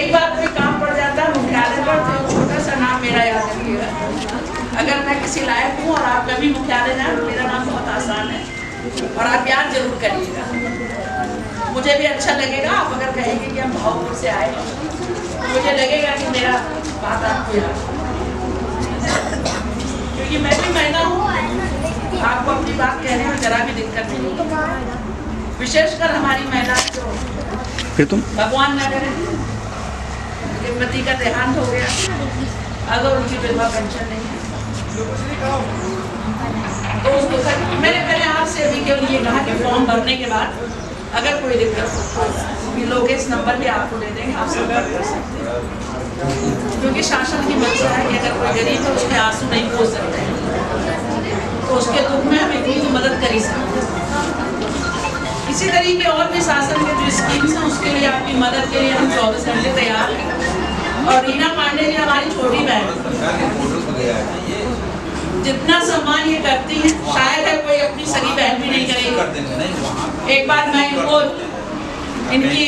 कई बार कोई काम पड़ जाता है मुख्यालय पर, तो छोटा सा नाम मेरा याद रखिएगा। अगर मैं किसी लायक हूँ और आप कभी मुख्यालय जाए तो मेरा नाम बहुत आसान है और आप याद जरूर करिएगा। मुझे भी अच्छा लगेगा। आप अगर कहेंगे कि हम भावपुर से आए तो मुझे लगेगा कि मेरा बात आपको याद, क्योंकि मैं भी महिला हूँ। आपको अपनी बात कहने में जरा भी दिक्कत नहीं होगी, विशेषकर हमारी महिला जो भगवान न करे कि पति का देहांत हो गया, अगर उनकी विधवा पेंशन नहीं है तो उसको मैंने पहले आपसे अभी केवल ये कहा कि फॉर्म भरने के बाद अगर कोई दिक्कत हो तो लोकेश नंबर भी आपको दे देंगे, आप संपर्क कर सकते हैं। क्योंकि शासन की मंशा है कि अगर कोई गरीब है उसके आंसू नहीं खो सकते हैं, तो उसके दुख में हम इतनी मदद कर ही सकते हैं। इसी तरीके और भी शासन के जो स्कीम्स हैं उसके लिए आपकी मदद के लिए हम 24 घंटे तैयार हैं। और रीना पांडे जी हमारी छोटी बहन, जितना सम्मान ये करती है शायद है कोई अपनी सगी बहन भी नहीं करेगी। एक बार मैं इनको इनकी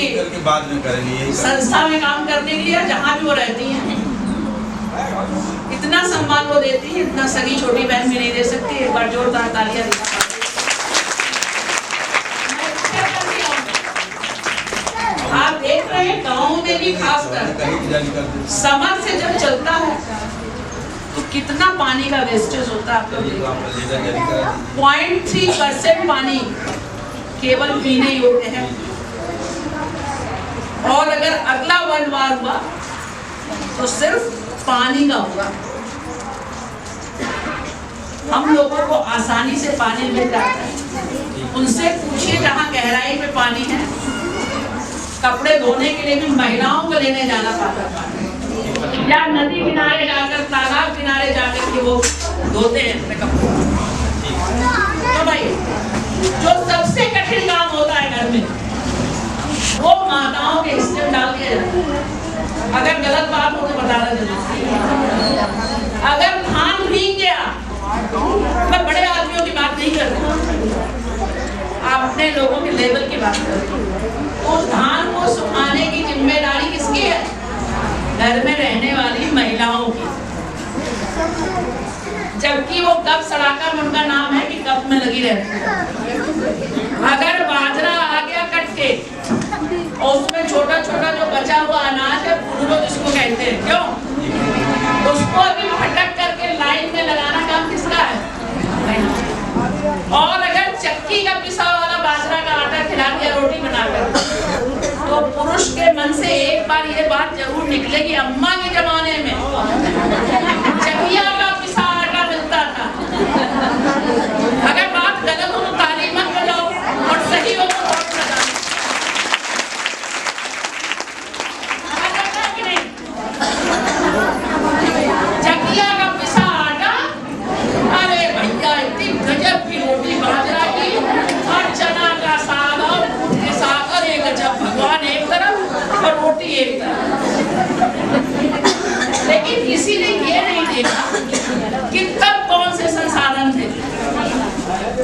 संस्था में काम करने के लिए जहाँ भी वो रहती हैं इतना सम्मान वो देती है, इतना सगी छोटी बहन भी नहीं दे सकती। एक बार जोरदार तालियां देना। आप देख रहे हैं गाँव में भी खासकर समर से जब चलता है तो कितना पानी का वेस्टेज होता है। आप लोग 0.3% पानी केवल पीने योग्य है। और अगर अगला वर्ल्ड वार हुआ तो सिर्फ पानी का होगा। हम लोगों को आसानी से पानी मिल जाता है। उनसे पूछिए जहाँ गहराई में पानी है, कपड़े धोने के लिए भी महिलाओं को लेने जाना पड़ता है, या नदी किनारे जाकर तालाब किनारे जाकर के वो धोते हैं अपने कपड़े। तो भाई जो सबसे कठिन काम होता है घर में वो माताओं के हिस्से में डाल दिया जाता है। अगर गलत बात हो तो बताना जरूर। अगर धान भीग गया, मैं बड़े आदमियों की बात नहीं करती, आप अपने लोगों के लेवल की बात करते हैं। उस धान को सुखाने की जिम्मेदारी किसकी है? घर में रहने वाली महिलाओं की। जबकि वो कप सड़ाका में उनका नाम है कि कप में लगी रहती है। अगर बाजरा आ गया कट के और उसमें छोटा छोटा जो बचा हुआ अनाज है, पुरलो जिसको कहते हैं, क्यों उसको अभी फटक करके लाइन में लगाना काम किसका है? और अगर चक्की का पिसा वाला बाजरा का आटा खिला दिया रोटी बनाकर, तो पुरुष के मन से एक बार ये बात जरूर निकलेगी, अम्मा के जमाने में चकिया का पिसा आटा मिलता था। अगर बात गलत हो तो ताली मत बजाओ और सही हो तो चकिया का पिसा आटा, अरे भैया इतनी गजब की रोटी बाजरा की और चना का साग और के साग, अरे गजब, भगवान एक तरफ और रोटी एक तरफ। लेकिन किसी ने ये नहीं देखा कि तब कौन से संसाधन थे।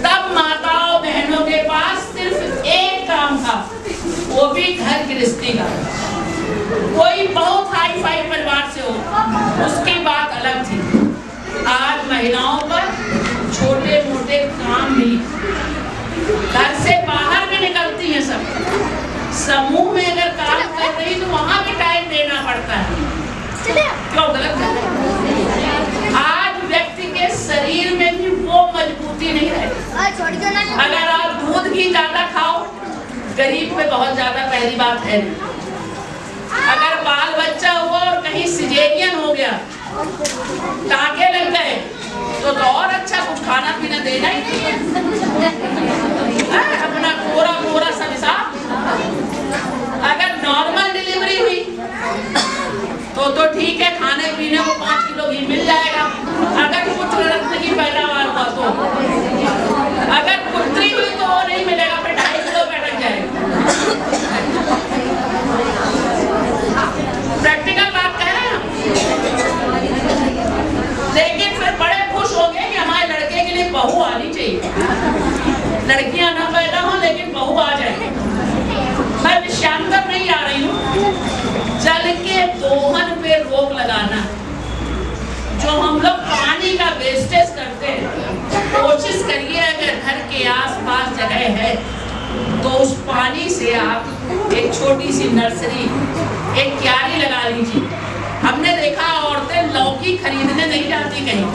तब माताओं बहनों के पास सिर्फ एक काम था, वो भी घर गृहस्थी का। कोई बहुत हाई फाई परिवार से हो उसकी बात अलग थी। आज महिलाओं पर छोटे मोटे काम भी, घर से बाहर भी निकलती हैं सब, समूह में अगर काम कर रही तो वहां भी टाइम देना पड़ता है। क्यों गलत है? आज व्यक्ति के शरीर में भी वो मजबूती नहीं रहती। अगर आप दूध घी ज्यादा खाओ, गरीब पे बहुत ज्यादा पहली बात है। अगर बाल बच्चा हुआ और कहीं सिजेरियन हो गया, टाँके लग गए, तो और अच्छा कुछ खाना पीना देना ही नहीं है। अपना पूरा पूरा सब हिसाब। अगर नॉर्मल डिलीवरी हुई तो ठीक है, खाने पीने को 5 किलो घी मिल जाएगा। अगर पुत्र रत्न की पैदावार हुआ तो, अगर पुत्री हुई तो वो नहीं मिलेगा, फिर 2.5 किलो बैठ जाएगा। प्रैक्टिकल बात कह रहे हैं। लेकिन फिर बड़े खुश हो गए कि हमारे लड़के के लिए बहू आनी चाहिए। लड़कियां ना पैदा हो लेकिन बहू आ जाए। मैं विषयांतर नहीं आ रही हूँ, जल के दोहन पे रोक लगाना। जो हम लोग पानी का वेस्टेज करते हैं, कोशिश करिए अगर घर के आसपास जगह है तो उस पानी से आप एक छोटी सी नर्सरी, एक क्यारी लगा लीजिए। हमने देखा औरतें लौकी खरीदने नहीं जाती कहीं।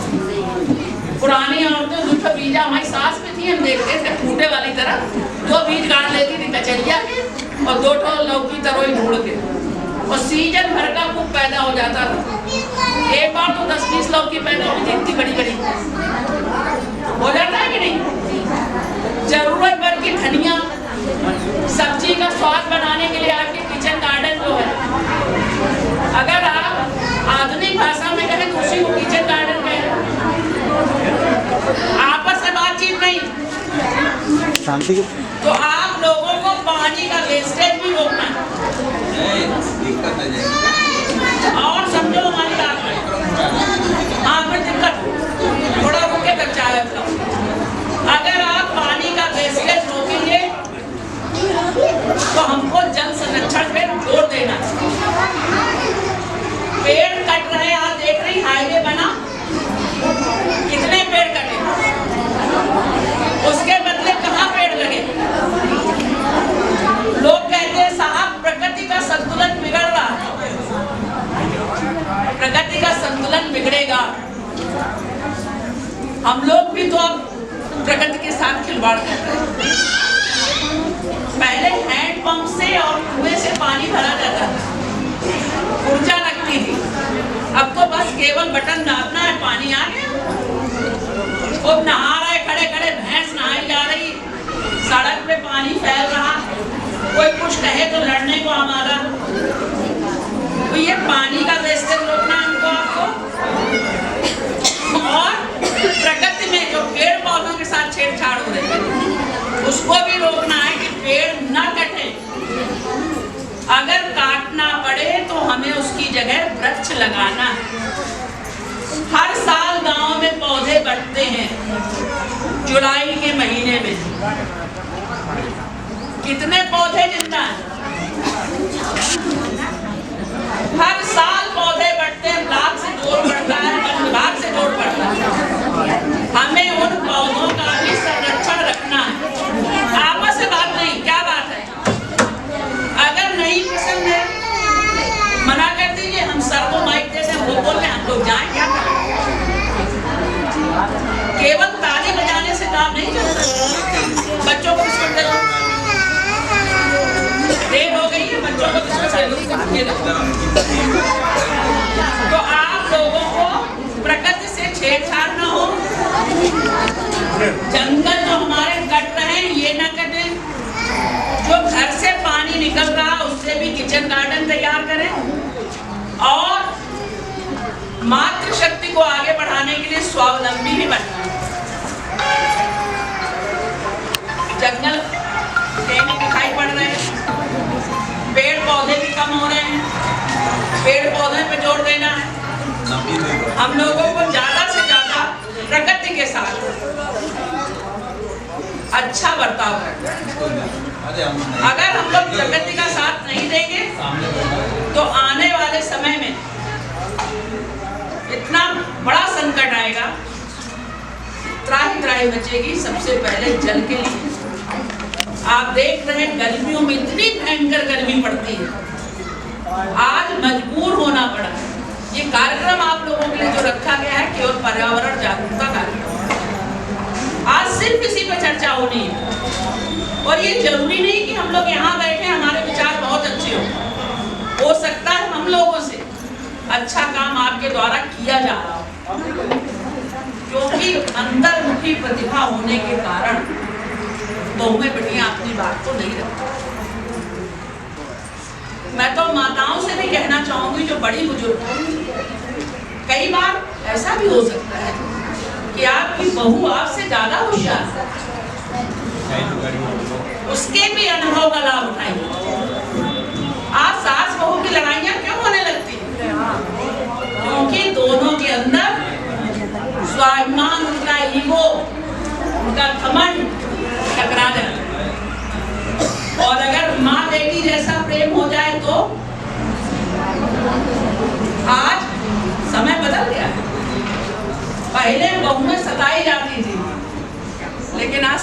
पुरानी औरतें दूसरा बीजा, हमारी सास में थी, हम देखते थे फूटे वाली तरह, दो बीज गाड़ लेती थी कचरिया के और दो ठो लौकी तरोई ढूंढ के, और सीजन भर का खूब पैदा हो जाता था। एक बार तो 10-20 लौकी पैदा होती थी, इतनी बड़ी बड़ी हो जाता है कि नहीं। जरूरत भर की धनिया, सब्जी का स्वाद बनाने के लिए आपके किचन गार्डन जो है, अगर आप आधुनिक भाषा में कहें तो उसी को किचन गार्डन कहें। आपस में बातचीत नहीं, शांति। तो आप लोगों को पानी का वेस्टेज भी रोकना है। और समझो हमारी बात में, हाँ फिर दिक्कत थोड़ा रुके तक चाहे। अगर आप पानी का वेस्टेज रोकेंगे तो हमको जल संरक्षण पे जोर देना। पेड़ कट रहे हैं, आप देख रही हाईवे बना, कितने पेड़ कटे, उसके बदले कहाँ पेड़ लगे। लोग कहते हैं साहब प्रकृति का संतुलन बिगड़ रहा है। प्रकृति का संतुलन बिगड़ेगा, हम लोग भी तो अब प्रकृति के साथ खिलवाड़ कर रहे हैं। पहले हैंडपंप से और कुएं से पानी भरा जाता था, ऊर्जा लगती थी। अब तो बस केवल बटन दाबना है, पानी आ गया। वो नहा रहे खड़े खड़े, भैंस नहाई जा रही, सड़क पे पानी फैल रहा, कोई कुछ कहे तो लड़ने को हमारा। तो ये पानी का वेस्टेज रोकना है हमको, आपको। और प्रकृति में जो पेड़ पौधों के साथ छेड़छाड़ हो रही है उसको भी रोकना है कि पेड़ न कटे। अगर काटना पड़े तो हमें उसकी जगह वृक्ष लगाना है। हर साल गांव में पौधे बढ़ते हैं। जुलाई के महीने में कितने पौधे जिंदा हैं? हर साल पौधे बढ़ते हैं, ब्लॉक से जोड़ बढ़ता है, वन विभाग से जोड़ बढ़ता है। हमें उन पौधों का भी संरक्षण रखना है। आपस में बात नहीं, क्या बात है? अगर नहीं पसंद है मना कर दीजिए, हम सर को माइक देते हैं, वो बोल रहे हम लोग जाएं, क्या करें? केवल ताली बजाने से काम नहीं चलता। बच्चों को बिस्कुट दे दो, देर हो गई है, बच्चों को बिस्कुट दे दो। तो आप लोगों को प्रकृति से छेड़छाड़ न हो। जंगल जो हमारे कट रहे हैं ये न कटें। जो घर से पानी निकल रहा उससे भी किचन गार्डन तैयार करें। और मातृशक्ति को आगे बढ़ाने के लिए स्वावलंबी भी बनना। जंगल दिखाई पड़ रहे हैं, पेड़ पौधे भी कम हो रहे हैं, पेड़ पौधे पे जोर देना है। हम लोगों को ज्यादा से ज्यादा प्रकृति के साथ अच्छा बर्ताव करना है। अगर हम लोग प्रकृति का साथ नहीं देंगे तो आने वाले समय में इतना बड़ा संकट आएगा, त्राही त्राही बचेगी। सबसे पहले जल के लिए आप देख रहे हैं गर्मियों में इतनी भयंकर गर्मी पड़ती है, आज मजबूर होना पड़ा। ये कार्यक्रम आप लोगों के लिए जो रखा गया है केवल पर्यावरण जागरूकता कार्यक्रम, आज सिर्फ इसी पर चर्चा होनी है। और ये जरूरी नहीं कि हम लोग यहाँ बैठे हमारे विचार बहुत अच्छे हो सकता है हम लोगों से अच्छा काम आपके द्वारा किया जा रहा हो, क्योंकि अंतर्मुखी प्रतिभा होने के कारण बहुएं बेटियां अपनी बात को नहीं रखती। मैं तो माताओं से भी कहना चाहूंगी जो बड़ी बुजुर्ग हैं, कई बार ऐसा भी हो सकता है कि आपकी बहू आपसे ज्यादा होशियार है, उसके भी अनुभव का लाभ उठाइए। आज सास बहू की लड़ाइयाँ क्यों होने लगती हैं? क्योंकि दोनों के अंदर स्वाभिमान, उनका ईगो, उनका घमंड टकरा जाता है। और अगर माँ बेटी जैसा प्रेम हो जाए तो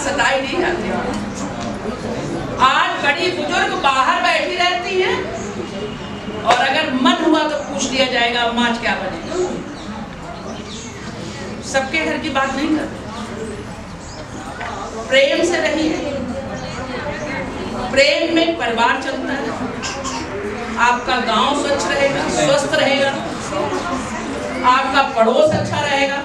सताई नहीं जाती। आज बड़ी बुजुर्ग बाहर बैठी रहती हैं और अगर मन हुआ तो पूछ लिया जाएगा अम्मा आज क्या बनेगा। सबके घर की बात नहीं करते। प्रेम से रहिए, प्रेम में परिवार चलता है। आपका गांव स्वच्छ रहेगा, स्वस्थ रहेगा, आपका पड़ोस अच्छा रहेगा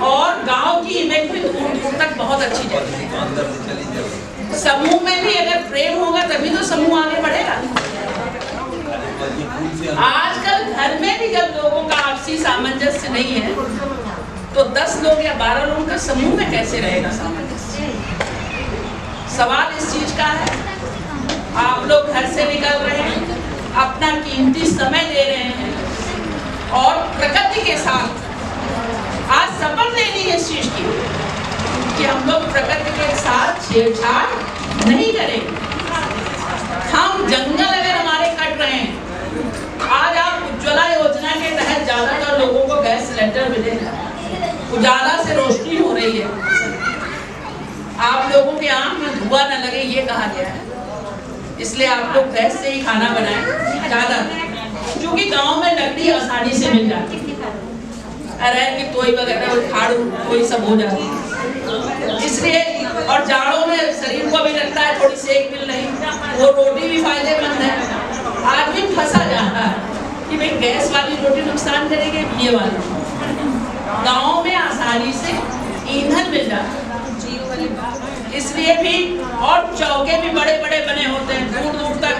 और गांव की इमेज भी दूर दूर तक बहुत अच्छी जाएगी। समूह में भी अगर प्रेम होगा तभी तो समूह आगे बढ़ेगा। आजकल घर में भी जब लोगों का आपसी सामंजस्य नहीं है तो 10 लोग या 12 लोगों का समूह में कैसे रहेगा सामंजस्य? सवाल इस चीज का है। आप लोग घर से निकल रहे हैं, अपना कीमती समय दे रहे हैं और प्रकृति के साथ आज शपथ लेनी है इस चीज की कि हम लोग प्रकृति के साथ छेड़छाड़ नहीं करेंगे। हम जंगल अगर हमारे कट रहे हैं, आज आप उज्ज्वला योजना के तहत ज्यादातर लोगों को गैस सिलेंडर मिलेगा, उजाला से रोशनी हो रही है, आप लोगों के आंख में धुआं न लगे ये कहा गया है। इसलिए आप लोग गैस से ही खाना बनाएं ज्यादा, क्योंकि गांव में लकड़ी आसानी से मिल जाती है, अरहर की तोई वगैरह उखाड़ कोई सब हो जाती है। इसलिए और जाड़ों में शरीर को भी लगता है थोड़ी सेक मिल रही, वो रोटी भी फायदेमंद है। आदमी फंसा जाता है कि भाई गैस वाली रोटी नुकसान करेगी, ये वाली। गाँव में आसानी से ईंधन मिल जाता है, इसलिए भी और चौके भी बड़े बड़े बने होते हैं, दूर दूर तक